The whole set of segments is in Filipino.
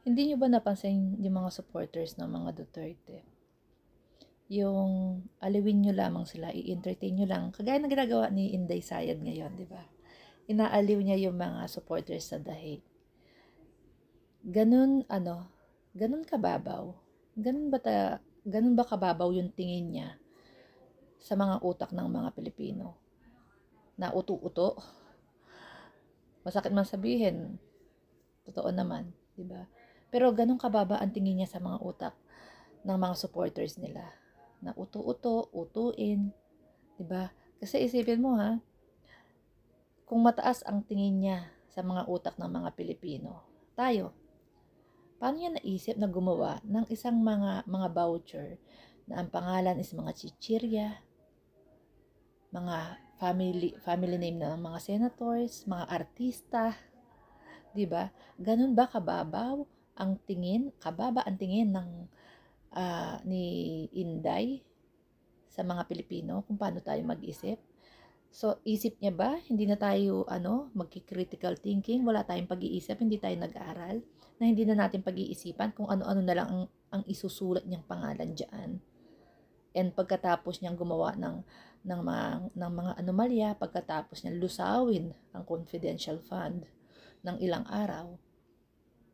Hindi nyo ba napansin yung mga supporters ng mga Duterte? Yung aliwin nyo lamang sila, i-entertain nyo lang. Kagaya ng ginagawa ni Inday Sayad ngayon, di ba? Inaaliw niya yung mga supporters sa dahig. Ganun, ganun kababaw. Ganun ba kababaw yung tingin niya sa mga utak ng mga Pilipino? Na uto-uto? Masakit man sabihin, totoo naman, di ba? Pero ganun kababa ang tingin niya sa mga utak ng mga supporters nila. Na uto-uto, utuin, 'di ba? Kasi isipin mo ha, kung mataas ang tingin niya sa mga utak ng mga Pilipino, tayo, paano niya naisip na gumawa ng isang mga voucher na ang pangalan is mga chichirya, mga family name ng mga senators, mga artista, 'di ba? Ganun ba kababaw ang tingin, kababa ang tingin ng ni Inday sa mga Pilipino kung paano tayo mag-isip? So, isip niya ba, hindi na tayo, magki-critical thinking, wala tayong pag-iisip, hindi tayo nag-aaral, na hindi na natin pag-iisipan kung ano-ano na lang ang isusulat niyang pangalan dyan. And pagkatapos niyang gumawa ng mga anomalya, pagkatapos niyang lusawin ang confidential fund ng ilang araw,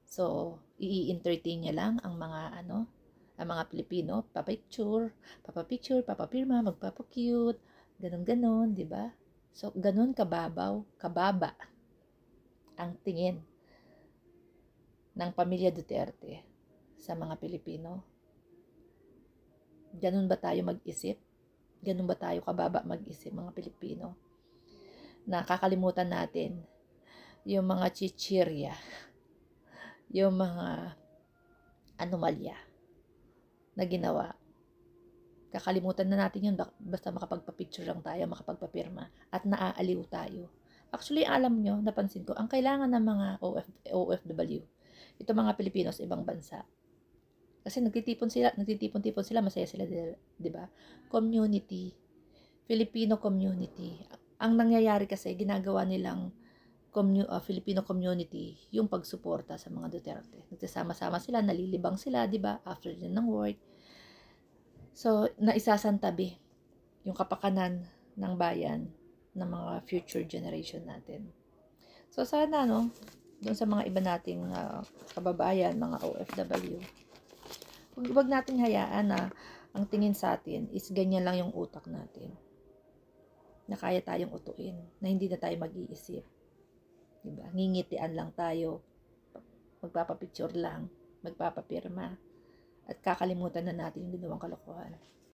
so, i-entertain niya lang ang mga Pilipino, papapicture, papapirma, magpapacute, ganon-ganon, di ba? So, ganon kababa ang tingin ng pamilya Duterte sa mga Pilipino. Ganon ba tayo mag-isip? Ganon ba tayo kababa mag-isip, mga Pilipino? Nakakalimutan natin yung mga chichirya, yung mga anomalya na ginawa. Kakalimutan na natin yun basta makapagpa-picture lang tayo, makapagpapirma, at naaaliw tayo. Actually, alam nyo, napansin ko, ang kailangan ng mga OFW, ito mga Pilipino sa ibang bansa, kasi nagtitipon-tipon sila, masaya sila, di ba? Community, Filipino community. Ang nangyayari kasi, ginagawa nilang Filipino community yung pagsuporta sa mga Duterte. Nagsasama-sama sila, nalilibang sila, di ba? After din ng work. So, naisasantabi yung kapakanan ng bayan ng mga future generation natin. So, sana, doon sa mga iba nating kababayan, mga OFW, huwag nating hayaan na ang tingin sa atin is ganyan lang yung utak natin. Na kaya tayong utuin, na hindi na tayo mag-iisip. Diba? Ngingitian lang tayo, magpapapicture lang, magpapapirma, at kakalimutan na natin yung ginawang kalokohan.